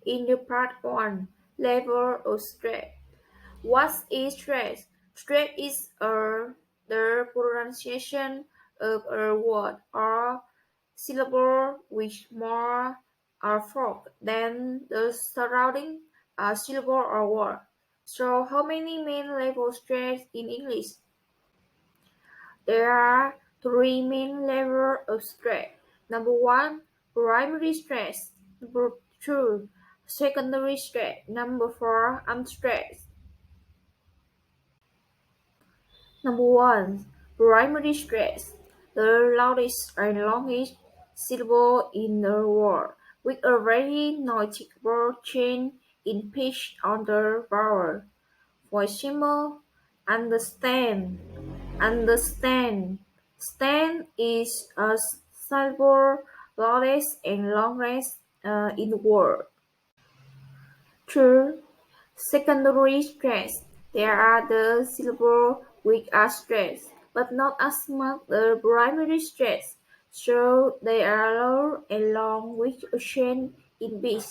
In the part 1, level of stress. What is stress? Stress is the pronunciation of a word or syllable with more fork than the surrounding syllable or word. So how many main levels stress in English? There are three main levels of stress. Number one, primary stress. Number two, secondary stress. Number four, unstressed. Number one, primary stress. The loudest and longest syllable in the word, with a very noticeable change in pitch on the vowel. For example, understand. Understand. Stand is a syllable loudest and longest in the word. Two, secondary stress. There are the syllables which are stressed, but not as much the primary stress, so they are low and long with a change in pitch,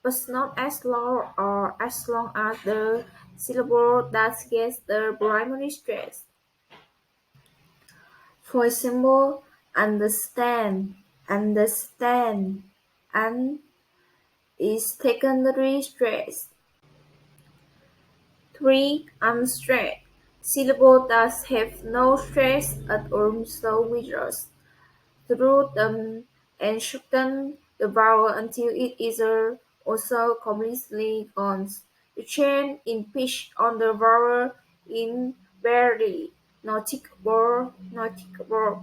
but not as low or as long as the syllable that gets the primary stress. For example, understand, understand, and is secondary stress. 3. Unstressed. Syllables that have no stress at all so withdraws through them and shorten the vowel until it is also completely gone. The change in pitch on the vowel is barely noticeable,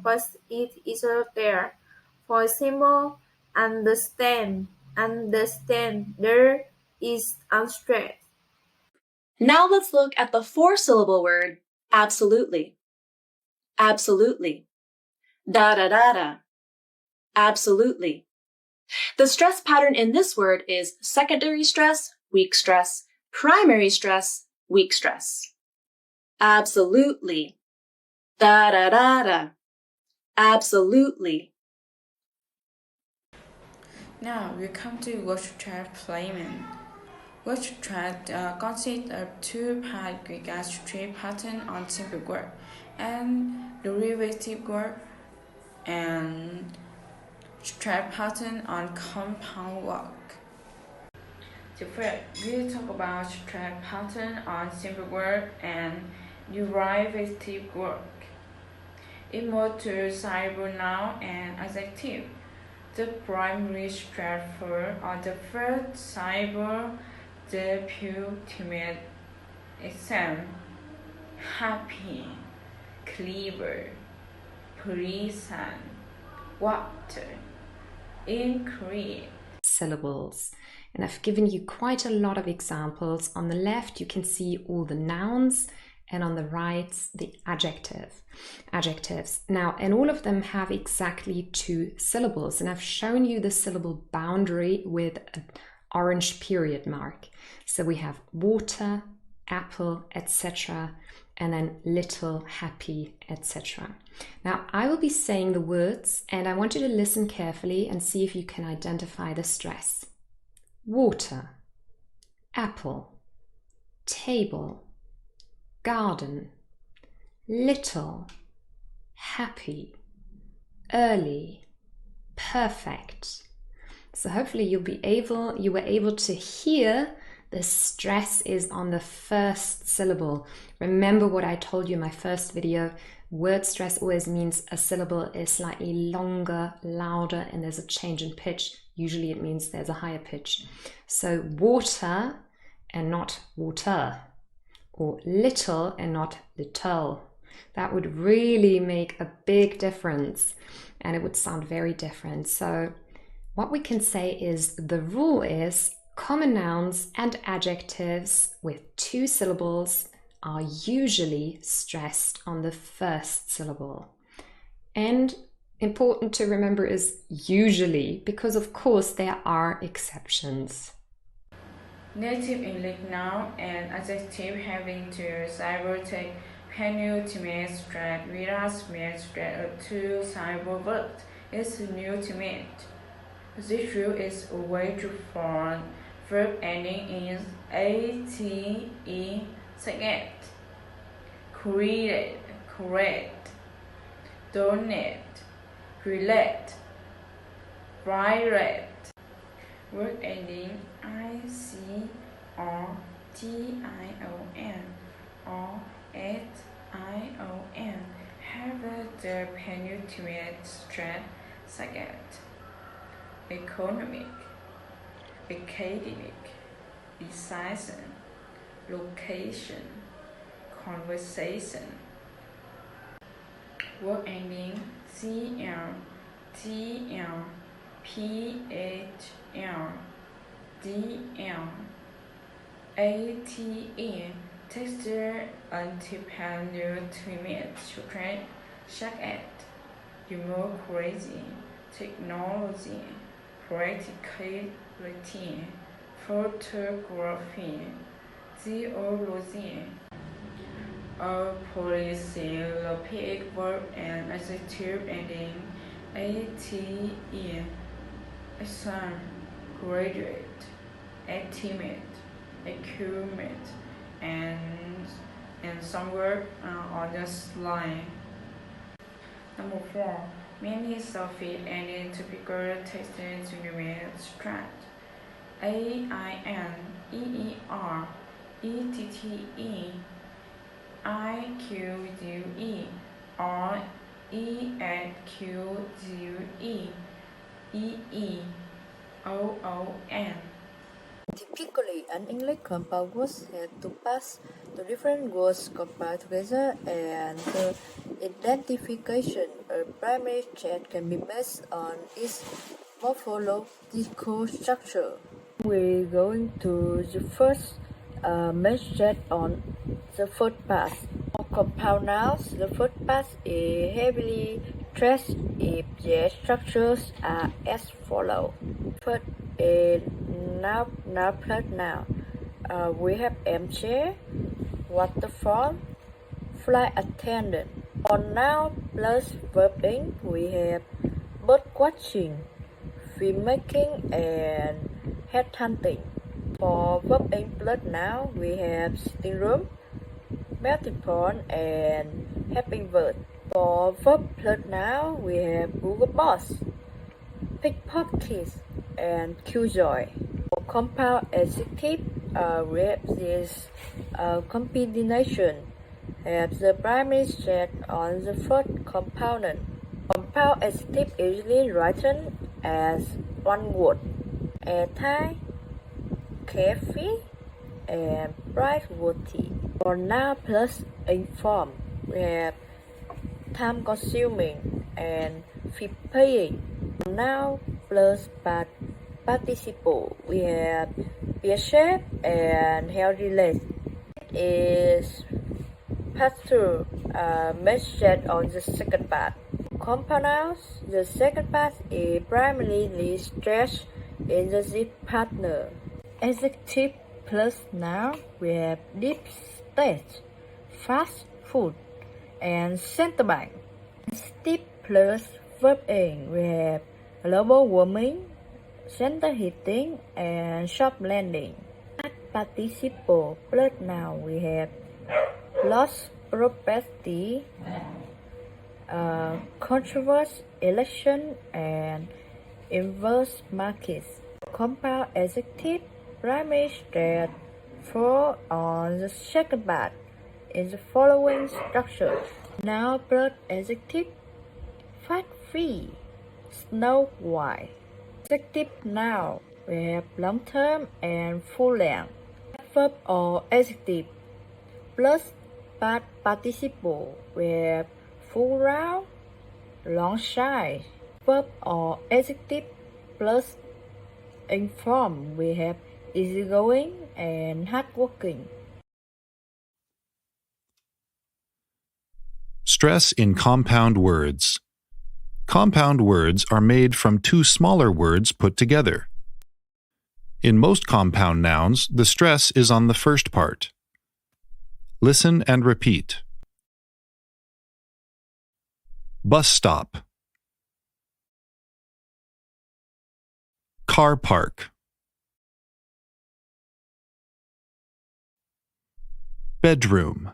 but it is there. For example, understand, understand, there is unstressed. Now let's look at the four-syllable word absolutely. Absolutely. Da-da-da-da. Absolutely. The stress pattern in this word is secondary stress, weak stress, primary stress, weak stress. Absolutely. Da-da-da-da. Absolutely. Now we come to word stress placement. Word stress consists of two-part Greek stress pattern on simple word and derivative word, and stress pattern on compound word. So first, we'll talk about stress pattern on simple word and derivative word. It moves to syllable noun and adjective. The primary stressor or the first syllable, the penultimate exam, happy, clever, pleasant, water, increase. Syllables. And I've given you quite a lot of examples. On the left, you can see all the nouns, and on the right, the adjectives. Now, and all of them have exactly two syllables, and I've shown you the syllable boundary with an orange period mark. So we have water, apple, etc., and then little, happy, etc. Now, I will be saying the words, and I want you to listen carefully and see if you can identify the stress. Water, apple, table, garden, little, happy, early, perfect. So hopefully you were able to hear the stress is on the first syllable. Remember what I told you in my first video. Word stress always means a syllable is slightly longer, louder, and there's a change in pitch. Usually it means there's a higher pitch. So water and not water, or little and not little. That would really make a big difference, and it would sound very different. So what we can say is the rule is common nouns and adjectives with two syllables are usually stressed on the first syllable. And important to remember is usually, because of course there are exceptions. Native English noun and adjective having two syllables take penultimate stress, whereas main stress of two syllable words is penultimate. This rule is a way to form verb ending in ate, second. Create, correct, donate, relate, violate. Word ending IC or TION or SION have the penultimate stress second. Economic, academic, decision, location, conversation. Word ending CL, TL, PHL, DL, ATE, texture anti-penultimate stress second. Democracy, technology, practicality, photography, zoology. A polysyllabic verb and adjective ending ate, son, graduate, estimate, accumulate, and some words are just lying. Number 4. Many suffix ending typical text unit strat. AIN, EER, ETTE, IQUE, or EAQUE, EEOON. Typically, an English compound words have to pass the different words combined together, and the identification of primary chat can be based on its morphological structure. We're going to the first chat on the first pass. For compound nouns, the first pass is heavily stressed if their structures are as follows. First is noun plus noun. We have MC, waterfall, flight attendant. For noun plus verb ing, we have bird watching, filmmaking, and headhunting. For verb ing plus noun, we have sitting room, melting pot, and helping bird. For verb plus noun, we have Google Boss, pickpocket, and killjoy. For compound adjective, we have this combination have the primary set on the first component. Compound adjective is usually written as one word: airtight, carefree, and praiseworthy. For noun plus inform, we have time-consuming and fee-paying. For noun plus participle, we have peer-shaped and health-related. Is pastoral message on the second part. Compound nouns, the second part is primarily stressed in the zip partner. Adjective plus noun, we have deep state, fast food, and center bank. Adjective plus verb ing, we have global warming, center heating, and soft landing. Past participle plus noun, we have lost property, controversy, election, and inverse markets. Compound adjective, primary stress fall on the second part in the following structure. Noun plus adjective, fat free, snow white. Adjective noun, we have long term and full length. Verb or adjective plus past participle, we have full round, long side. Verb or adjective plus inform, we have easygoing and hardworking. Stress in compound words. Compound words are made from two smaller words put together. In most compound nouns, the stress is on the first part. Listen and repeat. Bus stop. Car park. Bedroom.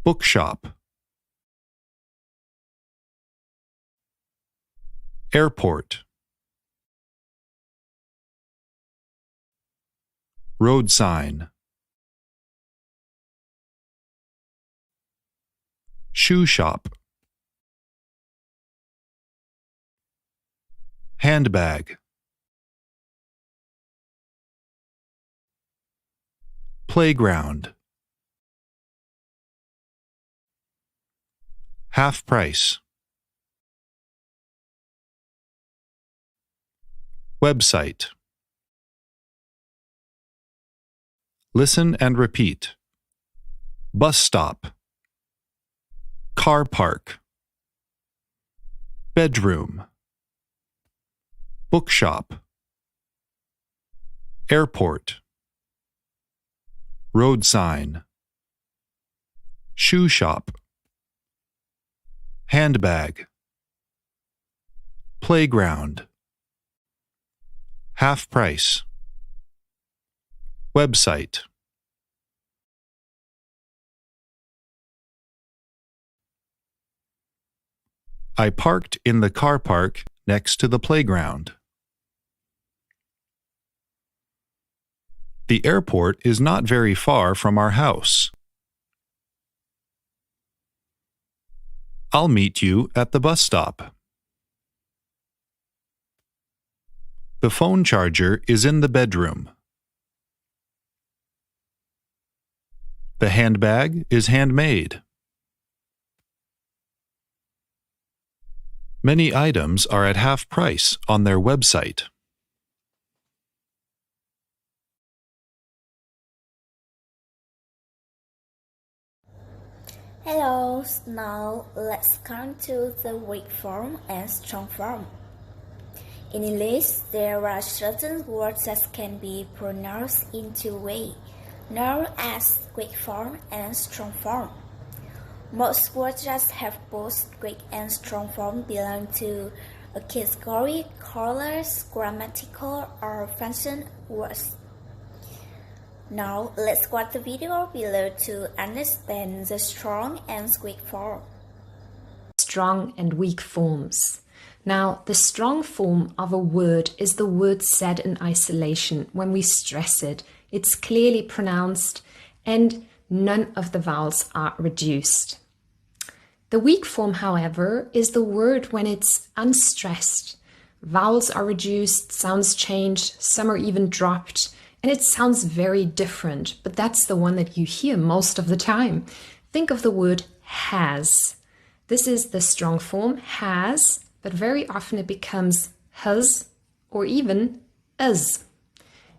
Bookshop. Airport. Road sign. Shoe shop. Handbag. Playground. Half price. Website. Listen and repeat. Bus stop. Car park. Bedroom. Bookshop. Airport. Road sign. Shoe shop. Handbag. Playground. Half price. Website. I parked in the car park next to the playground. The airport is not very far from our house. I'll meet you at the bus stop. The phone charger is in the bedroom. The handbag is handmade. Many items are at half price on their website. Hello, now let's come to the weak form and strong form. In English, there are certain words that can be pronounced in two ways, known as weak form and strong form. Most words that have both weak and strong form belong to a category called grammatical or function words. Now, let's watch the video below to understand the strong and weak form. Strong and weak forms. Now, the strong form of a word is the word said in isolation. When we stress it, it's clearly pronounced and none of the vowels are reduced. The weak form, however, is the word when it's unstressed. Vowels are reduced, sounds changed, some are even dropped, and it sounds very different, but that's the one that you hear most of the time. Think of the word has. This is the strong form, has, but very often it becomes has or even is.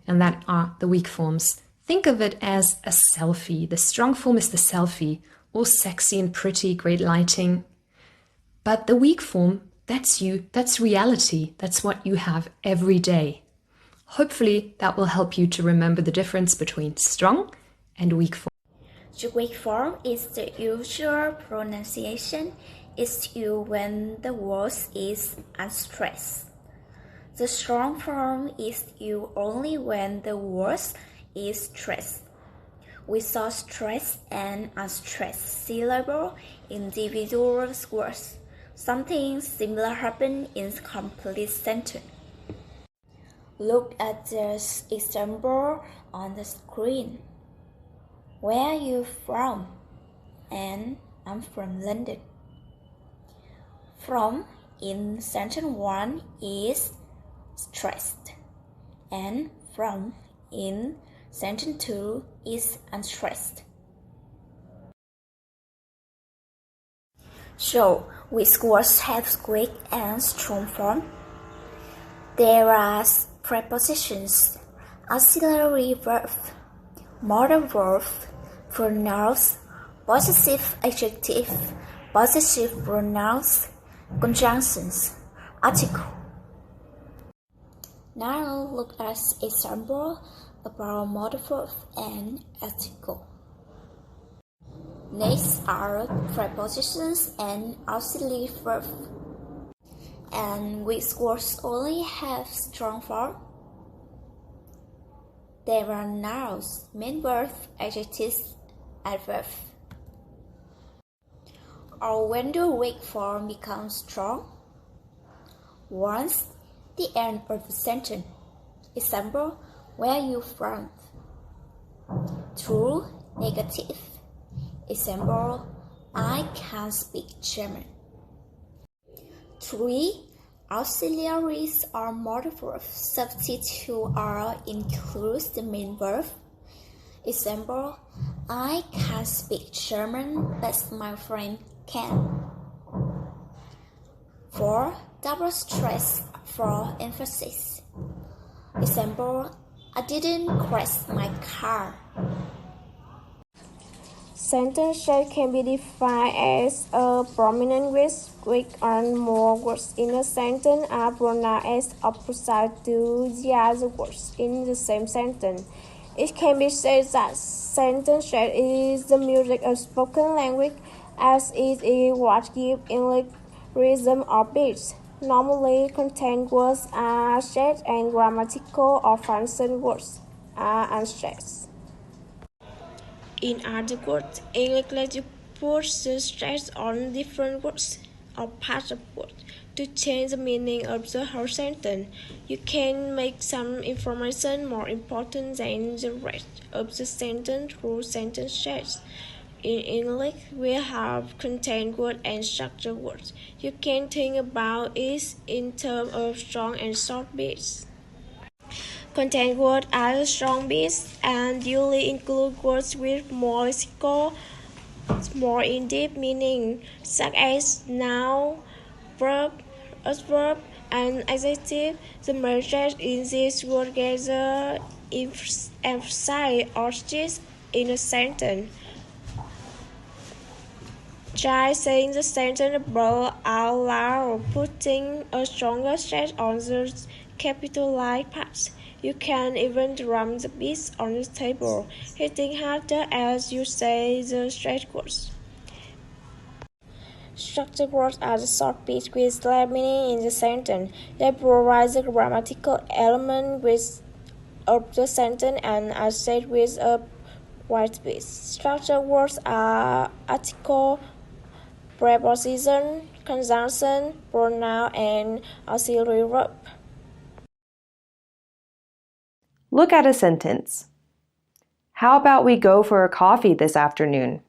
And that are the weak forms. Think of it as a selfie. The strong form is the selfie, all sexy and pretty, great lighting. But the weak form, that's you, that's reality, that's what you have every day. Hopefully that will help you to remember the difference between strong and weak form. The weak form is the usual pronunciation. It's used when the word is unstressed. The strong form is used only when the word is stressed. Without stress and unstressed syllable individual words, something similar happens in complete sentence. Look at the example on the screen. Where are you from? And I'm from London. From in sentence 1 is stressed, and from in sentence 2 is unstressed. So, which words have weak and strong form? There are prepositions, auxiliary verb, modal verb, pronouns, possessive adjective, possessive pronouns, conjunctions, article. Now look at example about modal verb and article. Next are prepositions and auxiliary verb. And which words only have strong form? There are nouns, main verb, adjectives, adverb. Or when the weak form becomes strong? Once the end of the sentence. Example, where are you from? True, negative. Example, I can't speak German. 3. Auxiliaries or modal verbs substitute or include the main verb. Example, I can't speak German, but my friend can. 4. Double stress for emphasis. Example, I didn't crash my car. Sentence shape can be defined as a prominent with or more words in a sentence are pronounced as opposite to the other words in the same sentence. It can be said that sentence shape is the music of spoken language as it is what gives English rhythm or beats. Normally, content words are stressed and grammatical or function words are unstressed. In other words, English lets you put the stress on different words or parts of words to change the meaning of the whole sentence. You can make some information more important than the rest of the sentence through sentence stress. In English, we have content words and structure words. You can think about it in terms of strong and short bits. Content words are strong bits and usually include words with more lexical, more in-depth meaning, such as noun, verb, adverb, and adjective. The main stress in these words gather emphasize or stress in a sentence. Try saying the sentence above out loud, putting a stronger stress on the capitalized parts. You can even drum the beats on the table, hitting harder as you say the stressed words. Structured words are the short bits with clear meaning in the sentence. They provide the grammatical element of the sentence and are said with a white bit. Structured words are article, preposition, conjunction, pronoun, and auxiliary verb. Look at a sentence. How about we go for a coffee this afternoon?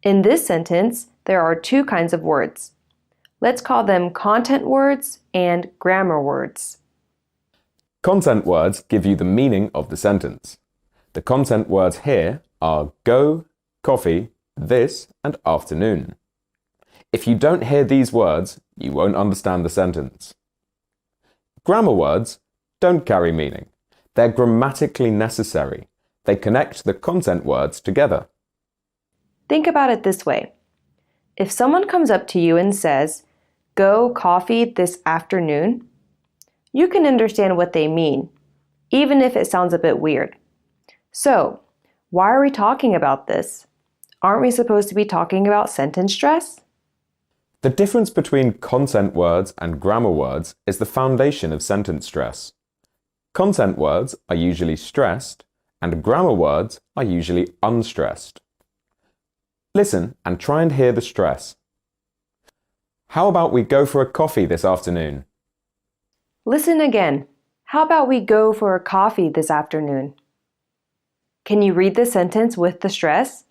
In this sentence, there are two kinds of words. Let's call them content words and grammar words. Content words give you the meaning of the sentence. The content words here are go, coffee, this, and afternoon. If you don't hear these words, you won't understand the sentence. Grammar words don't carry meaning. They're grammatically necessary. They connect the content words together. Think about it this way. If someone comes up to you and says, "Go coffee this afternoon," you can understand what they mean, even if it sounds a bit weird. So, why are we talking about this? Aren't we supposed to be talking about sentence stress? The difference between content words and grammar words is the foundation of sentence stress. Content words are usually stressed, and grammar words are usually unstressed. Listen and try and hear the stress. How about we go for a coffee this afternoon? Listen again. How about we go for a coffee this afternoon? Can you read the sentence with the stress?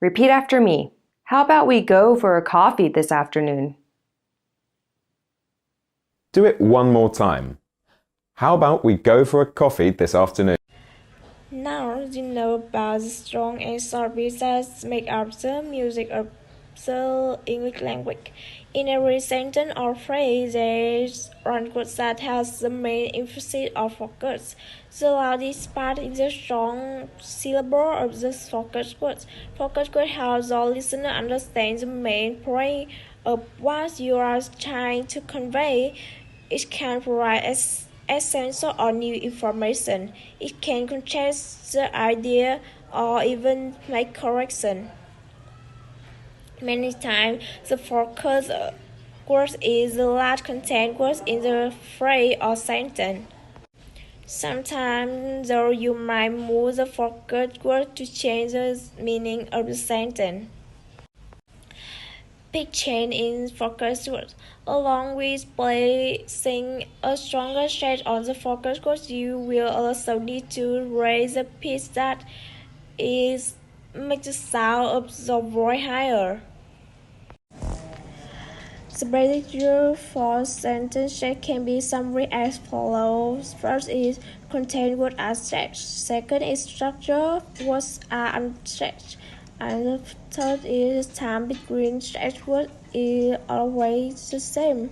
Repeat after me. How about we go for a coffee this afternoon? Do it one more time. How about we go for a coffee this afternoon? Now you know about the strong and short bits that make up the music of the English language. In every sentence or phrase, there is one word that has the main emphasis or focus. The loudest part is the strong syllable of the focus word. Focus word helps the listener understand the main point of what you are trying to convey. It can provide essential or new information. It can contrast the idea or even make correction. Many times, the focus word is the last contained word in the phrase or sentence. Sometimes, though, you might move the focus word to change the meaning of the sentence. Big change in focus words. Along with placing a stronger stress on the focus word, you will also need to raise the pitch that is make the sound of the voice higher. The basic rule for sentence shape can be summarized as follows. First is contain words are stretched. Second is structure, words are unstretched. And the third is time between stretched words is always the same.